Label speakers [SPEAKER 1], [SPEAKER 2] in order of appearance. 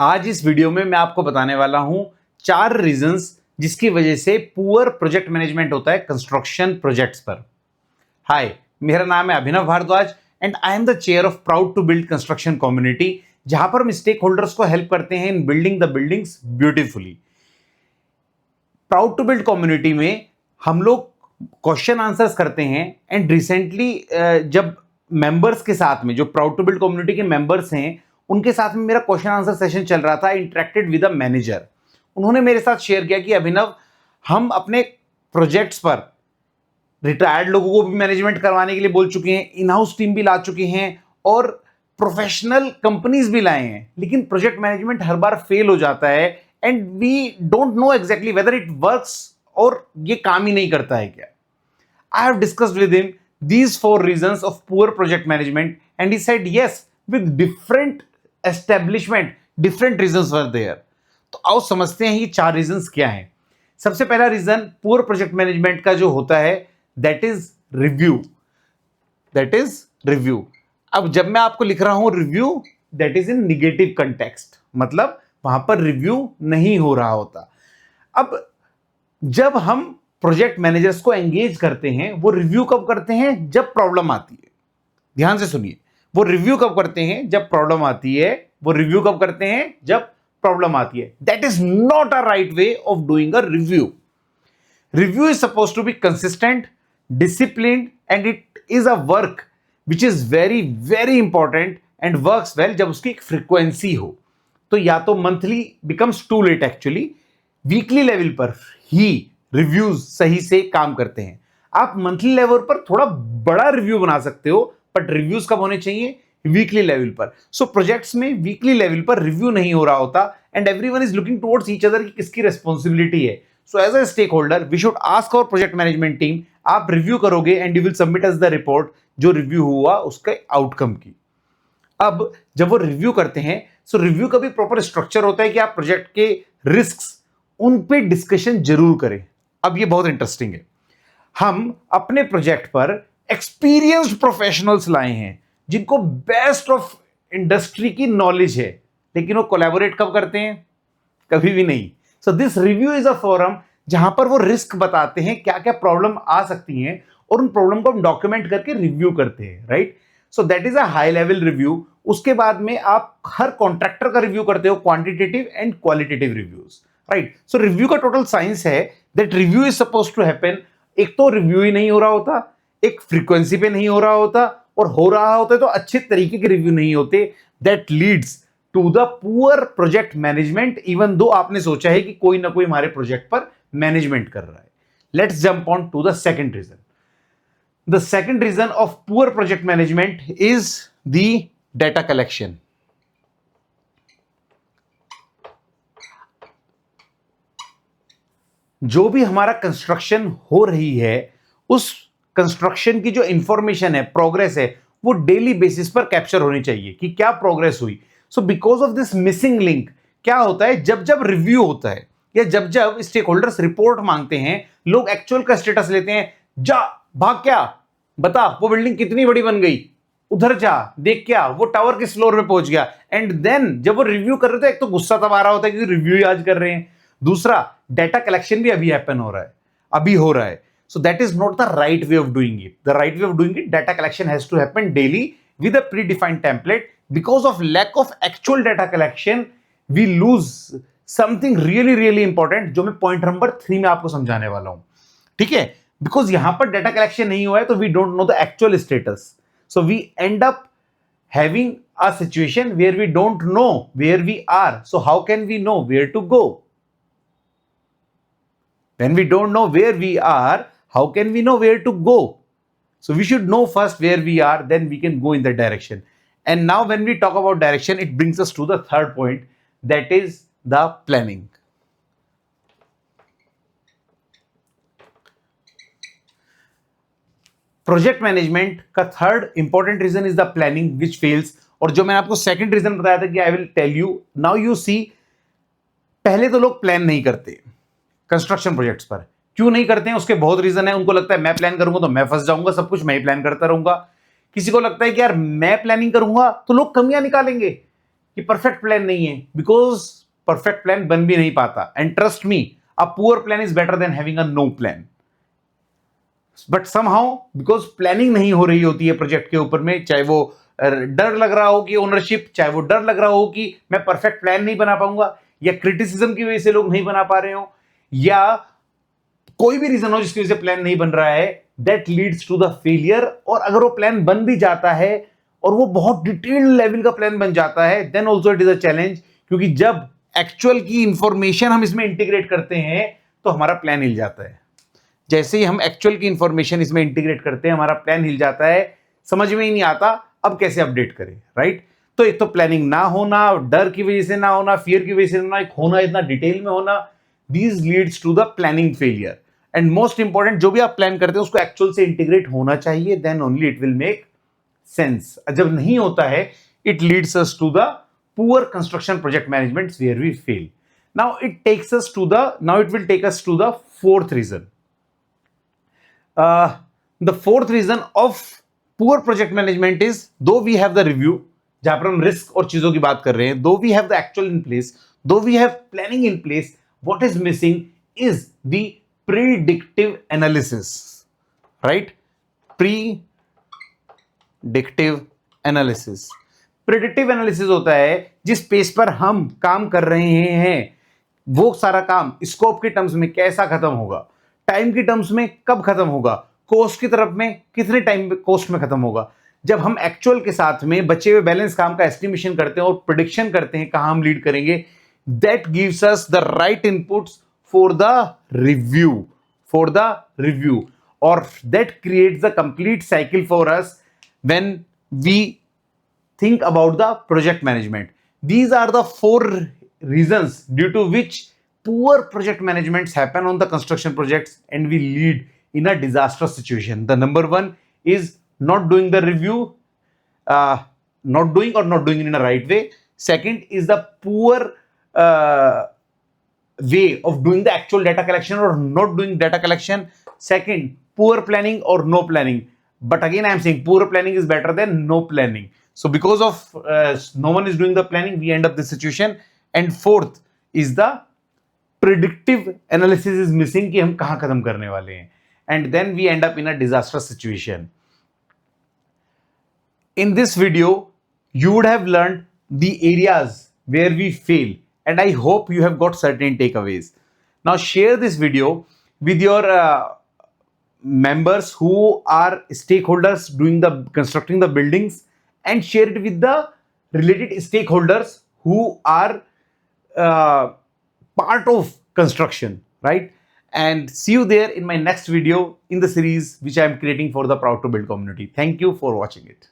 [SPEAKER 1] आज इस वीडियो में मैं आपको बताने वाला हूं 4 रीजंस जिसकी वजह से पुअर प्रोजेक्ट मैनेजमेंट होता है कंस्ट्रक्शन प्रोजेक्ट्स पर। हाय, मेरा नाम है Abhinav Bhardwaj and I am the chair of proud to build construction community, जहां पर हम स्टेक होल्डर्स को हेल्प करते हैं in building the buildings beautifully. Proud to build community में हम लोग क्वेश्चन आंसर्स करते हैं एंड रिसेंटली जब मेंबर्स के साथ में, जो प्राउड टू बिल्ड कम्युनिटी के मेंबर्स हैं, उनके साथ में मेरा क्वेश्चन आंसर सेशन चल रहा था, इंटरेक्टेड विद अ मैनेजर। उन्होंने मेरे साथ शेयर किया कि अभिनव, हम अपने प्रोजेक्ट्स पर रिटायर्ड लोगों को भी मैनेजमेंट करवाने के लिए बोल चुके हैं, इन हाउस टीम भी ला चुके हैं और प्रोफेशनल कंपनीज भी लाए हैं, लेकिन प्रोजेक्ट मैनेजमेंट हर बार फेल हो जाता है and we don't know exactly whether it works, और ये काम ही नहीं करता है क्या। I have discussed with him these 4 reasons of poor project management and he said yes, with different establishment, different reasons were there. तो आओ समझते हैं ये 4 reasons क्या हैं। सबसे पहला रीजन poor project management का जो होता है that is review. That is review. अब जब मैं आपको लिख रहा हूं review, that is in negative context, मतलब वहां पर रिव्यू नहीं हो रहा होता। अब जब हम प्रोजेक्ट मैनेजर्स को एंगेज करते हैं, वो रिव्यू कब करते हैं? जब प्रॉब्लम आती है। ध्यान से सुनिए, वो रिव्यू कब करते हैं? जब प्रॉब्लम आती है। वो रिव्यू कब करते हैं? जब प्रॉब्लम आती है। That is not a right way of doing a review. Review is suppose to be consistent, disciplined and it is a work which is very very important and works well जब उसकी एक frequency हो। तो या तो monthly becomes too late, actually weekly level पर ही reviews सही से काम करते हैं। आप मंथली लेवल पर थोड़ा बड़ा रिव्यू बना सकते हो, बट रिव्यूज कब होने चाहिए? वीकली लेवल पर। सो प्रोजेक्ट्स में वीकली लेवल पर रिव्यू नहीं हो रहा होता and everyone is looking towards each other कि किसकी रिस्पॉन्सिबिलिटी है। So as a stakeholder we should ask our project management team, आप रिव्यू करोगे and you will submit us the report जो रिव्यू हुआ उसके आउटकम की। अब जब वो रिव्यू करते हैं, सो रिव्यू का भी प्रॉपर स्ट्रक्चर होता है कि आप प्रोजेक्ट के रिस्क उन पे डिस्कशन जरूर करें। अब ये बहुत इंटरेस्टिंग है, हम अपने प्रोजेक्ट पर एक्सपीरियंस्ड प्रोफेशनल्स लाए हैं जिनको बेस्ट ऑफ इंडस्ट्री की नॉलेज है, लेकिन वो कोलैबोरेट कब करते हैं? कभी भी नहीं। So this review is a forum जहां पर वो रिस्क बताते हैं, क्या क्या प्रॉब्लम आ सकती हैं, और उन प्रॉब्लम को हम डॉक्यूमेंट करके रिव्यू करते हैं, right. So that is a high level review. उसके बाद में आप हर कॉन्ट्रैक्टर का रिव्यू करते हो, quantitative and qualitative reviews, right. So review का टोटल साइंस है that review is suppose to happen. एक तो रिव्यू ही नहीं हो रहा होता, एक फ्रीक्वेंसी पे नहीं हो रहा होता, और हो रहा होता है तो अच्छे तरीके के रिव्यू नहीं होते। That leads to the poor project management, even though आपने सोचा है कि कोई ना कोई हमारे प्रोजेक्ट पर मैनेजमेंट कर रहा है। Let's jump on to the second reason. The second reason of poor project management is the data collection. जो भी हमारा कंस्ट्रक्शन हो रही है, उस कंस्ट्रक्शन की जो इंफॉर्मेशन है, प्रोग्रेस है, वो डेली बेसिस पर कैप्चर होनी चाहिए कि क्या प्रोग्रेस हुई। So because of this missing link क्या होता है, जब जब रिव्यू होता है या जब जब स्टेक होल्डर्स रिपोर्ट मांगते हैं, लोग एक्चुअल का स्टेटस लेते हैं। जा भाग, क्या बता, वो बिल्डिंग कितनी बड़ी बन गई, उधर जा देख, क्या वो टावर किस फ्लोर पे पहुंच गया। एंड देन जब वो रिव्यू कर रहे थे, एक तो गुस्सा तब आ रहा होता है कि रिव्यू ही आज कर रहे हैं, दूसरा डेटा कलेक्शन भी अभी हैपन हो रहा है, अभी हो रहा है। So that is not the right way of doing it. The right way of doing it, data collection has to happen daily with a predefined template. Because of lack of actual data collection we lose something really really important, जो मैं point number 3 में आपको समझाने वाला हूं, ठीक है। Because यहां पर डेटा कलेक्शन नहीं हुआ है तो we don't know the actual status. So we end up having a situation where we don't know where we are. So how can we know where to go? When we don't know where we are, how can we know where to go? So we should know first where we are, then we can go in that direction. And now when we talk about direction, it brings us to the third point, that is the planning. Project management का third important reason is the planning which fails. और जो मैंने आपको second reason बताया था कि I will tell you now, you see, पहले तो लोग प्लान नहीं करते कंस्ट्रक्शन प्रोजेक्ट्स पर। क्यों नहीं करते हैं? उसके बहुत रीजन है। उनको लगता है मैं प्लान करूंगा तो मैं फंस जाऊंगा, सब कुछ मैं ही प्लान करता रहूंगा। किसी को लगता है कि यार मैं प्लानिंग करूंगा तो लोग कमियां निकालेंगे, कि परफेक्ट प्लान नहीं है, बिकॉज परफेक्ट प्लान बन भी नहीं पाता. And trust me, a poor plan is better than having a no plan. But somehow because planning नहीं हो रही होती है प्रोजेक्ट के ऊपर में, चाहे वो डर लग रहा हो कि ओनरशिप, चाहे वो डर लग रहा हो कि मैं परफेक्ट प्लान नहीं बना पाऊंगा, या क्रिटिसिज्म की वजह से लोग नहीं बना पा रहे हो, या कोई भी रीजन हो जिसकी वजह से प्लान नहीं बन रहा है, that leads to the failure. और अगर वो प्लान बन भी जाता है और वो बहुत डिटेल्ड लेवल का प्लान बन जाता है, then also it is a challenge, क्योंकि जब एक्चुअल की इंफॉर्मेशन हम इसमें इंटीग्रेट करते हैं तो हमारा प्लान हिल जाता है. जैसे ही हम एक्चुअल की इंफॉर्मेशन इसमें इंटीग्रेट करते हैं, हमारा प्लान हिल जाता है, समझ में ही नहीं आता अब कैसे अपडेट करें, राइट? तो एक तो प्लानिंग ना होना, डर की वजह से ना होना, फियर की वजह से ना होना, इतना डिटेल में होना, these leads to the planning failure. And most important, जो भी आप प्लान करते हैं उसको एक्चुअल से इंटीग्रेट होना चाहिए, then only it will make sense. जब नहीं होता है, it leads us to the poor construction project management where we fail. Now it takes us to the now it will take us to the fourth reason. The fourth reason of poor project management is, though we have the review, जहां पर हम risk और चीजों की बात कर रहे हैं, though we have the actual in place, though we have planning in place, what is missing is the predictive analysis, right? Predictive analysis. Predictive analysis होता है जिस पेस पर हम काम कर रहे हैं, वो सारा काम स्कोप के टर्म्स में कैसा खत्म होगा, टाइम की टर्म्स में कब खत्म होगा, कॉस्ट की तरफ में कितने टाइम कॉस्ट में खत्म होगा. जब हम एक्चुअल के साथ में बचे हुए बैलेंस काम का एस्टिमेशन करते हैं और प्रेडिक्शन करते हैं कहां हम लीड करेंगे, that gives us the right inputs for the review, और that creates the complete cycle for us when we think about the project management. These are the four reasons due to which poor project managements happen on the construction projects and we lead in a disastrous situation. The number one is not doing the review, not doing it in a right way. Second is the poor way of doing the actual data collection or not doing data collection. Second, poor planning or no planning. But again, I am saying poor planning is better than no planning. So because of no one is doing the planning, we end up this situation. And fourth is the predictive analysis is missing कि हम कहाँ खत्म करने वाले हैं, and then we end up in a disastrous situation. In this video, you would have learned the areas where we fail, and I hope you have got certain takeaways. Now share this video with your members who are stakeholders doing the constructing the buildings, and share it with the related stakeholders who are part of construction, right? And see you there in my next video in the series which I am creating for the Proud to Build community. Thank you for watching it.